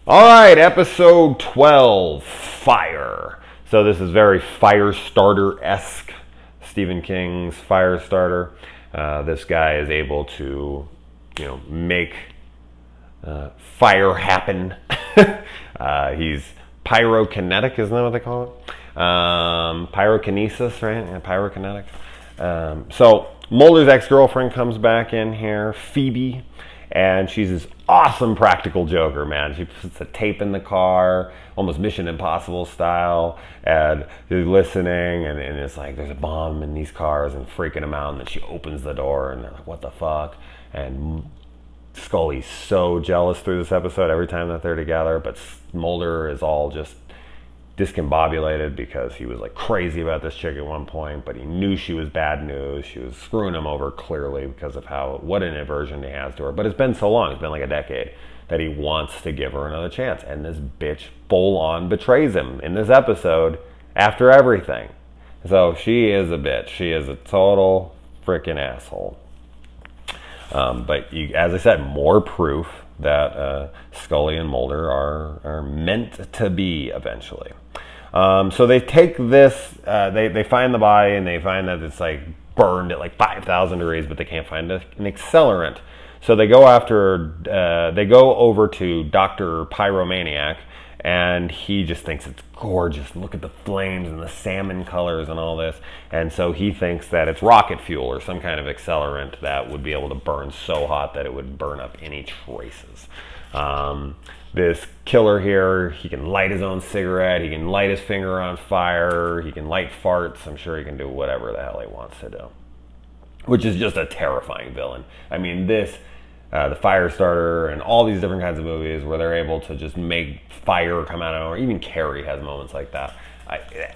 All right, episode 12, Fire. So this is very Firestarter-esque, Stephen King's Firestarter. This guy is able to, make fire happen. He's pyrokinetic, isn't that what they call it? Pyrokinesis, right? Yeah, pyrokinetic. So Mulder's ex-girlfriend comes back in here, Phoebe, and she's this awesome practical joker, man. She puts a tape in the car, almost Mission Impossible style, and she's listening, and it's like there's a bomb in these cars and freaking them out, and then she opens the door, and they're like, what the fuck? And Scully's so jealous through this episode every time that they're together, but Mulder is all just discombobulated because he was like crazy about this chick at one point, but he knew she was bad news. She was screwing him over clearly because of what an aversion he has to her. But it's been so long, it's been like a decade, that he wants to give her another chance. And this bitch full on betrays him in this episode after everything. So she is a bitch. She is a total freaking asshole. But as I said, more proof that Scully and Mulder are meant to be eventually. So they take this, they find the body, and they find that it's like burned at like 5,000 degrees, but they can't find an accelerant. So they go over to Dr. Pyromaniac, and he just thinks it's gorgeous. Look at the flames and the salmon colors and all this. And so he thinks that it's rocket fuel or some kind of accelerant that would be able to burn so hot that it would burn up any traces. This killer here, he can light his own cigarette, he can light his finger on fire, he can light farts. I'm sure he can do whatever the hell he wants to do, which is just a terrifying villain. I mean, the Firestarter and all these different kinds of movies where they're able to just make fire come out of nowhere. Even Carrie has moments like that.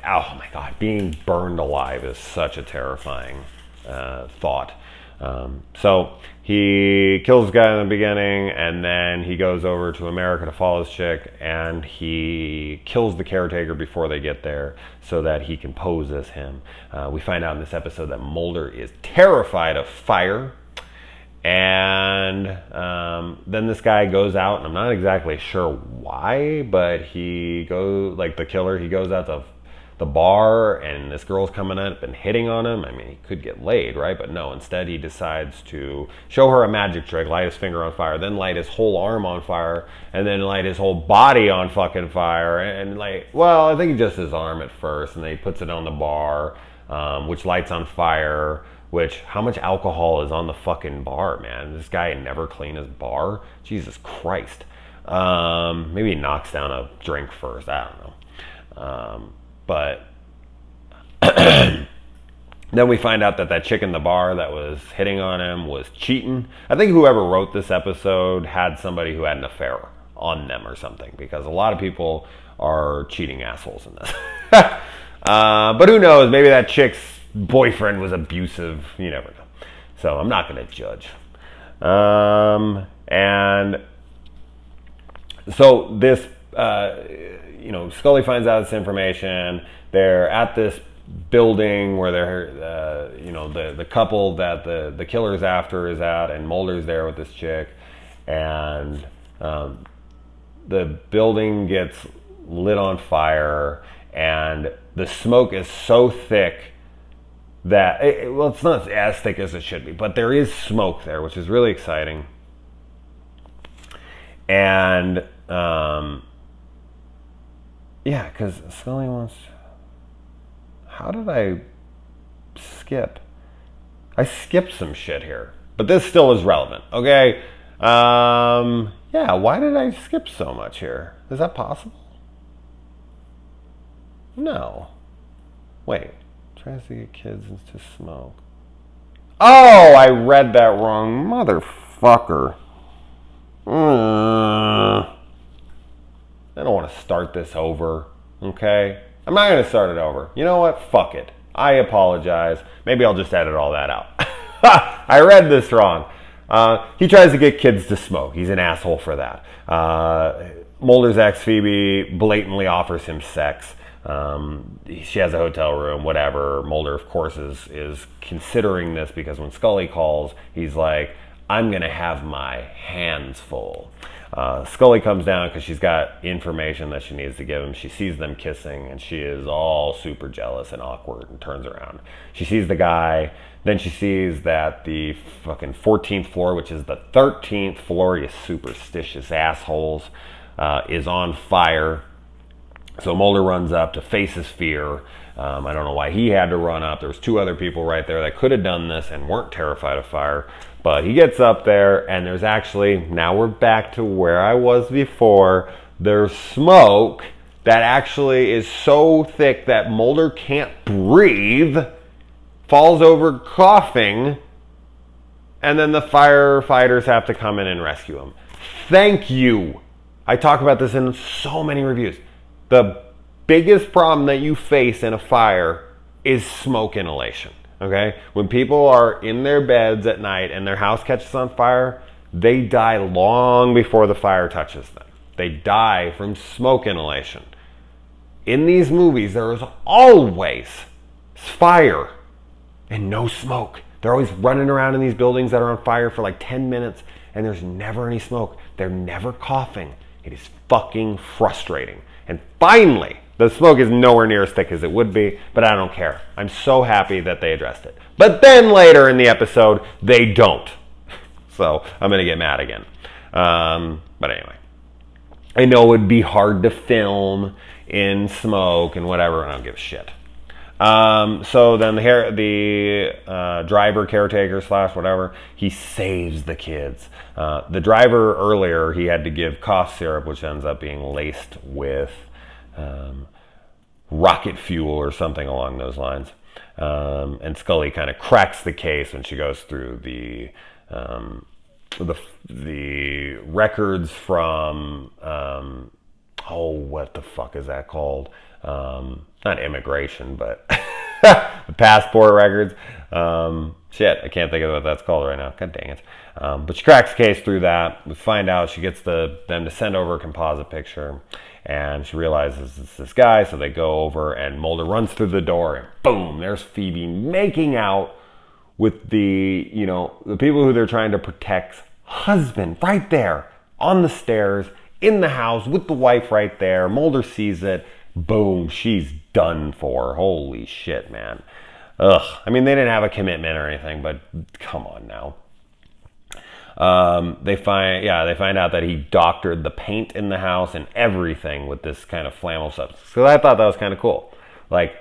Oh my God, being burned alive is such a terrifying thought. So he kills the guy in the beginning, and then he goes over to America to follow his chick, and he kills the caretaker before they get there so that he can pose as him. We find out in this episode that Mulder is terrified of fire. And then this guy goes out, and I'm not exactly sure why, but the killer, he goes out to the bar, and this girl's coming up and hitting on him. I mean, he could get laid, right? But no, instead he decides to show her a magic trick, light his finger on fire, then light his whole arm on fire, and then light his whole body on fucking fire. And I think just his arm at first, and then he puts it on the bar, which lights on fire. How much alcohol is on the fucking bar, man? This guy never cleaned his bar? Jesus Christ. Maybe he knocks down a drink first, I don't know. But then we find out that chick in the bar that was hitting on him was cheating. I think whoever wrote this episode had somebody who had an affair on them or something, because a lot of people are cheating assholes in this. But who knows? Maybe that chick's boyfriend was abusive. You never know. So I'm not going to judge. And so this, Scully finds out this information. They're at this building where they're, the couple that the killer's after is at, and Mulder's there with this chick. And the building gets lit on fire, and the smoke is so thick that it's not as thick as it should be, but there is smoke there, which is really exciting. And because Scully wants. How did I skip? I skipped some shit here, but this still is relevant. Okay. Why did I skip so much here? Is that possible? No. Wait. Tries to get kids to smoke. Oh, I read that wrong. Motherfucker. I don't want to start this over. Okay? I'm not going to start it over. You know what? Fuck it. I apologize. Maybe I'll just edit all that out. I read this wrong. He tries to get kids to smoke. He's an asshole for that. Mulder's ex, Phoebe, blatantly offers him sex. She has a hotel room, whatever. Mulder, of course, is considering this because when Scully calls, he's like, I'm going to have my hands full. Scully comes down because she's got information that she needs to give him. She sees them kissing, and she is all super jealous and awkward and turns around. She sees the guy. Then she sees that the fucking 14th floor, which is the 13th floor, you superstitious assholes, is on fire. So Mulder runs up to face his fear. I don't know why he had to run up. There was 2 other people right there that could have done this and weren't terrified of fire. But he gets up there, and there's actually, now we're back to where I was before, there's smoke that actually is so thick that Mulder can't breathe, falls over coughing, and then the firefighters have to come in and rescue him. Thank you. I talk about this in so many reviews. The biggest problem that you face in a fire is smoke inhalation, okay? When people are in their beds at night and their house catches on fire, they die long before the fire touches them. They die from smoke inhalation. In these movies, there is always fire and no smoke. They're always running around in these buildings that are on fire for like 10 minutes and there's never any smoke. They're never coughing. It is fucking frustrating. And finally, the smoke is nowhere near as thick as it would be, but I don't care. I'm so happy that they addressed it. But then later in the episode, they don't. So I'm going to get mad again. But anyway, I know it would be hard to film in smoke and whatever, and I don't give a shit. So then the driver, caretaker / whatever, he saves the kids. The driver earlier, he had to give cough syrup, which ends up being laced with rocket fuel or something along those lines. And Scully kind of cracks the case when she goes through the records from what the fuck is that called? Not immigration, but the passport records. Shit, I can't think of what that's called right now. God dang it. But she cracks the case through that. We find out she gets them to send over a composite picture, and she realizes it's this guy, so they go over, and Mulder runs through the door, and boom, there's Phoebe making out with the people who they're trying to protect's husband right there on the stairs in the house with the wife right there. Mulder sees it. Boom, she's done for. Holy shit, man. Ugh. I mean, they didn't have a commitment or anything, but come on now. They find out that he doctored the paint in the house and everything with this kind of flammable substance. So I thought that was kind of cool. Like,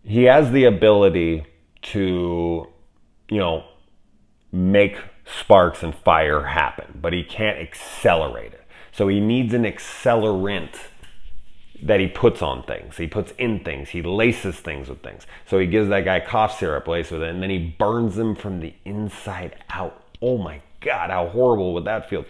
he has the ability to, make sparks and fire happen, but he can't accelerate it. So he needs an accelerant that he puts on things. He puts in things. He laces things with things. So he gives that guy cough syrup laced with it, and then he burns them from the inside out. Oh my God, how horrible would that feel?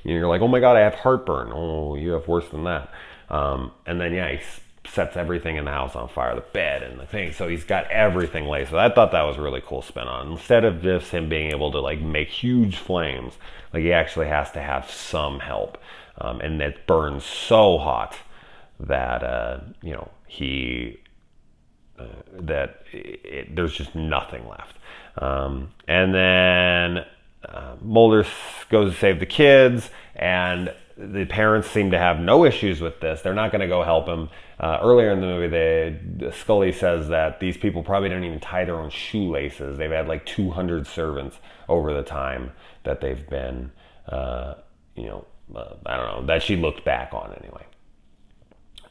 You're like, oh my God, I have heartburn. Oh, you have worse than that. And then, he sets everything in the house on fire, the bed and the thing. So he's got everything laced. So I thought that was a really cool spin on it. Instead of just him being able to like make huge flames, like he actually has to have some help. And it burns so hot that there's just nothing left. And then Mulder goes to save the kids, and the parents seem to have no issues with this. They're not going to go help him. Earlier in the movie, Scully says that these people probably don't even tie their own shoelaces. They've had like 200 servants over the time that they've been, I don't know, that she looked back on anyway.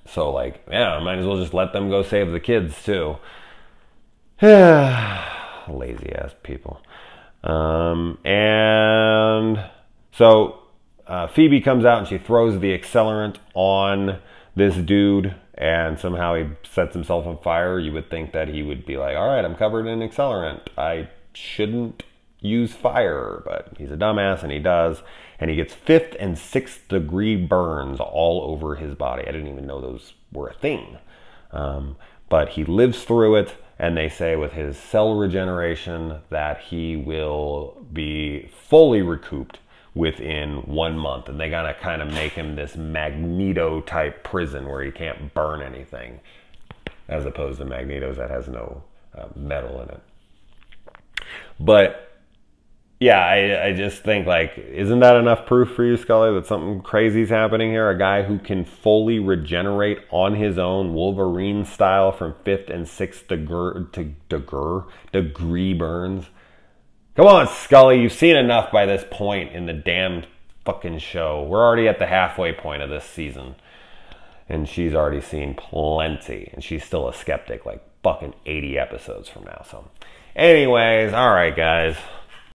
So like, yeah, I might as well just let them go save the kids too. Lazy ass people. And so Phoebe comes out and she throws the accelerant on this dude, and somehow he sets himself on fire. You would think that he would be like, all right, I'm covered in accelerant. I shouldn't use fire, but he's a dumbass and he does. And he gets 5th and 6th degree burns all over his body. I didn't even know those were a thing. But he lives through it, and they say with his cell regeneration that he will be fully recouped within 1 month. And they gotta kind of make him this Magneto type prison where he can't burn anything, as opposed to Magneto's that has no metal in it. But yeah, I just think, like, isn't that enough proof for you, Scully, that something crazy's happening here? A guy who can fully regenerate on his own, Wolverine style, from 5th and 6th degree burns. Come on, Scully, you've seen enough by this point in the damn fucking show. We're already at the halfway point of this season. And she's already seen plenty. And she's still a skeptic, like fucking 80 episodes from now. So, anyways, all right, guys.